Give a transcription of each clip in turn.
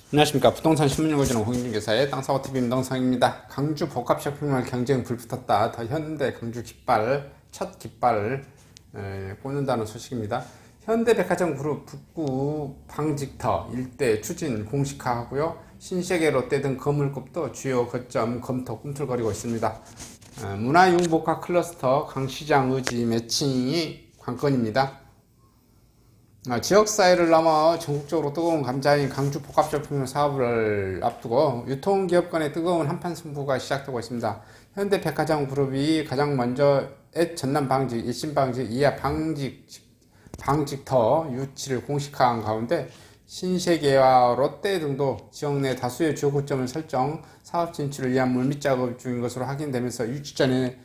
안녕하십니까. 부동산 신문 읽어주는 홍인중개사의 땅사고TV 임동상입니다. 강주 복합 쇼핑몰 경쟁 불붙었다. 더 현대 강주 깃발, 첫 깃발을 꽂는다는 소식입니다. 현대백화점 그룹 북구 방직터 일대 추진 공식화하고요. 신세계 롯데 등 거물급도 주요 거점 검토 꿈틀거리고 있습니다. 문화융복화 클러스터 강시장 의지 매칭이 관건입니다. 지역사회를 넘어 전국적으로 뜨거운 감자인 강주 복합쇼핑몰 사업을 앞두고 유통기업 간의 뜨거운 한판 승부가 시작되고 있습니다. 현대백화점 그룹이 가장 먼저 전남 방직, 일신 방직, 이하 방직터 유치를 공식화한 가운데 신세계와 롯데 등도 지역 내 다수의 주요 거점을 설정, 사업 진출을 위한 물밑 작업 중인 것으로 확인되면서 유치 전에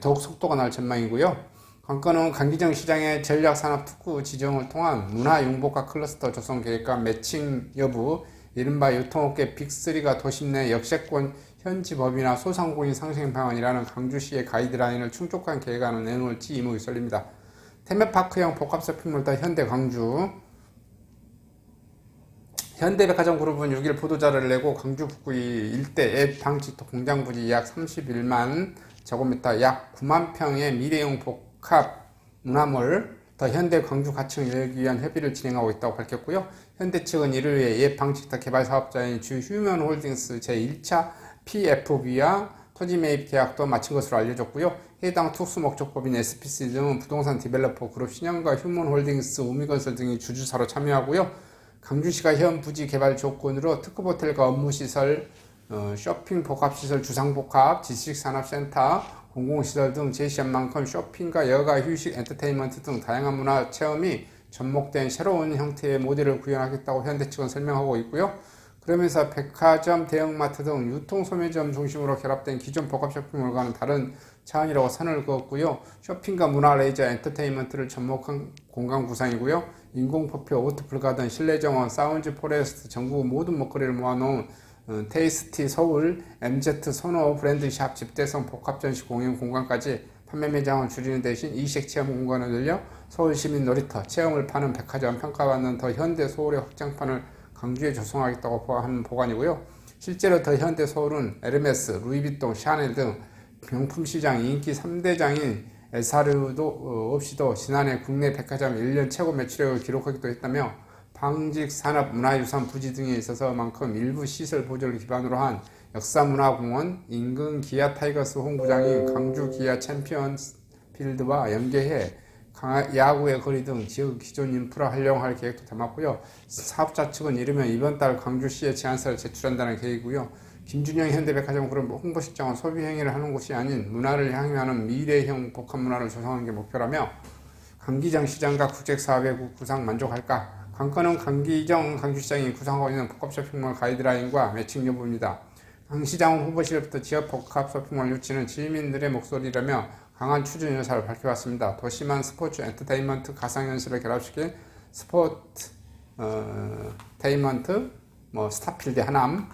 더욱 속도가 날 전망이고요. 관건은 강기정 시장의 전략산업특구 지정을 통한 문화융복화 클러스터 조성 계획과 매칭 여부, 이른바 유통업계 빅3가 도심 내 역세권 현지법이나 소상공인 상생 방안이라는 강주시의 가이드라인을 충족한 계획안을 내놓을지 의문이 쏠립니다. 테마파크형 복합쇼핑몰 현대 강주, 현대백화점 그룹은 6일 보도자료를 내고 강주 북구 일대 앱 방직터 공장 부지 약 31만 제곱미터 약 9만 평의 미래형 복합 문화몰 더 현대 광주 가칭을 열기 위한 협의를 진행하고 있다고 밝혔고요. 현대 측은 이를 위해 앱 방직터 개발 사업자인 주 휴먼홀딩스 제1차 PFB와 토지 매입 계약도 마친 것으로 알려졌고요. 해당 특수목적법인 SPC 등은 부동산 디벨로퍼 그룹 신영과 휴먼홀딩스, 우미건설 등이 주주사로 참여하고요. 강주시가 현 부지 개발 조건으로 특급 호텔과 업무시설, 쇼핑 복합시설, 주상복합, 지식산업센터, 공공시설 등 제시한 만큼 쇼핑과 여가, 휴식, 엔터테인먼트 등 다양한 문화 체험이 접목된 새로운 형태의 모델을 구현하겠다고 현대 측은 설명하고 있고요. 그러면서 백화점, 대형마트 등 유통소매점 중심으로 결합된 기존 복합 쇼핑몰과는 다른 차원이라고 선을 그었고요. 쇼핑과 문화, 레이저, 엔터테인먼트를 접목한 공간 구상이고요. 인공포표, 오트풀가든, 실내정원, 사운지 포레스트, 전국 모든 먹거리를 모아놓은 테이스티 서울, MZ 선호 브랜드샵, 집대성 복합전시 공연 공간까지 판매 매장을 줄이는 대신 이식 체험 공간을 늘려 서울시민 놀이터, 체험을 파는 백화점, 평가받는 더 현대 서울의 확장판을 강주에 조성하겠다고 하는 보관이고요. 실제로 더 현대 서울은 에르메스, 루이비통, 샤넬 등 명품 시장 인기 3대장인 SR도 없이도 지난해 국내 백화점 1년 최고 매출액을 기록하기도 했다며 방직 산업 문화유산 부지 등에 있어서만큼 일부 시설 보조를 기반으로 한 역사문화공원, 인근 기아 타이거스 홈구장인 강주 기아 챔피언스 필드와 연계해 야구의 거리 등 지역 기존 인프라 활용할 계획도 담았고요. 사업자 측은 이르면 이번 달 강주시에 제안서를 제출한다는 계획이고요. 김준영 현대백화점 그룹 홍보실장은 소비 행위를 하는 곳이 아닌 문화를 향유하는 미래형 복합 문화를 조성하는 게 목표라며 강기정 시장과 국책사업의 구상 만족할까? 관건은 강기정 강주시장이 구상하고 있는 복합 쇼핑몰 가이드라인과 매칭 여부입니다. 강 시장은 후보실부터 지역 복합 쇼핑몰 유치는 시민들의 목소리라며 강한 추진 의사를 밝혀왔습니다. 도시만 스포츠, 엔터테인먼트, 가상현실을 결합시킨 스포테인먼트, 스타필드 하남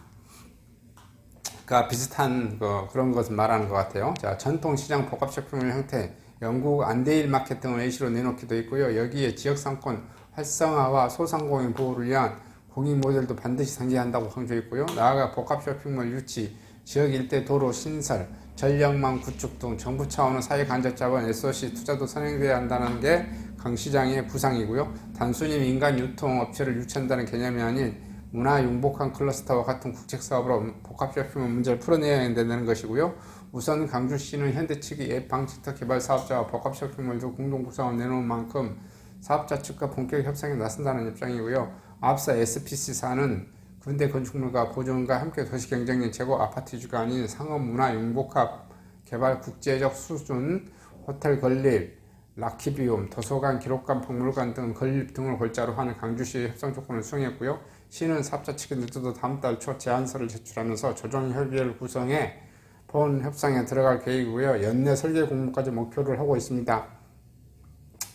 비슷한 그런 것을 말하는 것 같아요. 자, 전통시장 복합 쇼핑몰 형태, 영국 안데일 마켓 등을 예시로 내놓기도 있고요. 여기에 지역상권 활성화와 소상공인 보호를 위한 공익 모델도 반드시 상기한다고 강조했고요. 나아가 복합 쇼핑몰 유치, 지역 일대 도로 신설, 전력망 구축 등 정부 차원의 사회 간접 자본 SOC 투자도 선행돼야 한다는 게 강 시장의 구상이고요. 단순히 민간 유통 업체를 유치한다는 개념이 아닌 문화 융복한 클러스터와 같은 국책 사업으로 복합 쇼핑몰 문제를 풀어내야 된다는 것이고요. 우선 강주시는 현대 측이 앱 방직터 개발 사업자와 복합 쇼핑몰도 공동 구상을 내놓은 만큼 사업자 측과 본격 협상에 나선다는 입장이고요. 앞서 SPC사는 군대 건축물과 보존과 함께 도시 경쟁력 제고 아파트 주가 아닌 상업 문화 융복합 개발 국제적 수준, 호텔 건립, 라키 비움, 도서관, 기록관, 박물관 등 건립 등을 골자로 하는 강주시의 협상 조건을 수행했고요. 시는 사업자 측에 늦어도 다음 달 초 제안서를 제출하면서 조정 협의회를 구성해 본 협상에 들어갈 계획이고요. 연내 설계 공모까지 목표를 하고 있습니다.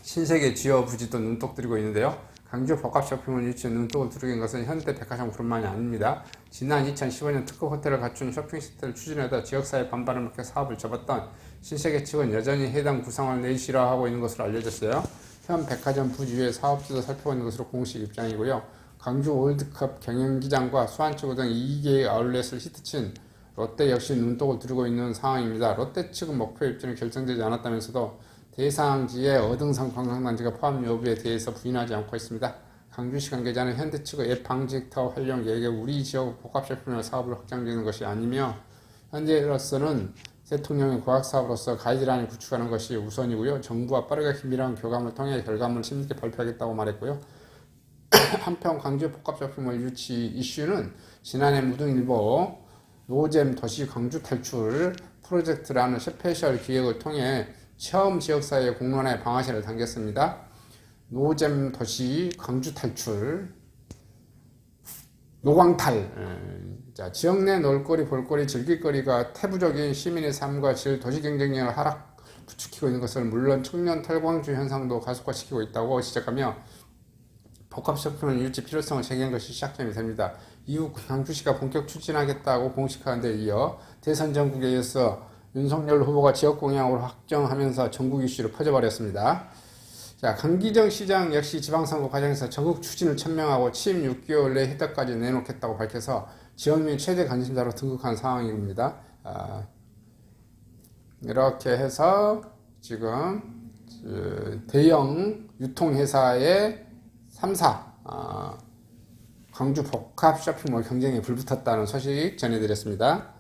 신세계 주요 부지도 눈독 들이고 있는데요. 강주 복합 쇼핑몰 유치에 눈독을 들이는 것은 현대백화점 그룹만이 아닙니다. 지난 2015년 특급 호텔을 갖춘 쇼핑시티를 추진하다 지역사회 반발을 먹게 사업을 접었던 신세계 측은 여전히 해당 구상을 내실화하고 있는 것으로 알려졌어요. 현 백화점 부지 외 사업지도 살펴보는 것으로 공식 입장이고요. 광주 월드컵 경영기장과 수완초고 등 2개의 아울렛을 히트친 롯데 역시 눈독을 들이고 있는 상황입니다. 롯데 측은 목표 입지는 결정되지 않았다면서도 대상지의 어등산 관광단지가 포함 여부에 대해서 부인하지 않고 있습니다. 광주시 관계자는 현대 측의 앱 방직타워 활용 계획에 우리 지역 복합쇼핑몰 사업을 확장되는 것이 아니며 현재로서는 대통령의 고학사업으로서 가이드라인을 구축하는 것이 우선이고요. 정부와 빠르게 긴밀한 교감을 통해 결과물을 힘있게 발표하겠다고 말했고요. 한편 광주 복합쇼핑몰 유치 이슈는 지난해 무등일보 노잼 도시 광주 탈출 프로젝트라는 스페셜 기획을 통해 처음 지역사회 공론화의 방아쇠를 당겼습니다. 노잼 도시 광주 탈출 노광탈. 자, 지역 내 놀거리, 볼거리, 즐길거리가 태부적인 시민의 삶과 질, 도시 경쟁력을 하락 부추기고 있는 것을 물론 청년 탈광주 현상도 가속화시키고 있다고 지적하며 복합쇼핑몰 유치 필요성을 제기한 것이 시작점이 됩니다. 이후 광주시가 본격 추진하겠다고 공식화한 데 이어 대선 전국에 이어서 윤석열 후보가 지역 공약으로 확정하면서 전국 이슈로 퍼져버렸습니다. 자, 강기정 시장 역시 지방선거 과정에서 전국 추진을 천명하고 취임 6개월 내 해답까지 내놓겠다고 밝혀서 지역민 최대 관심사로 등극한 상황입니다. 이렇게 해서 지금 대형 유통회사의 3사 광주 복합 쇼핑몰 경쟁에 불붙었다는 소식 전해드렸습니다.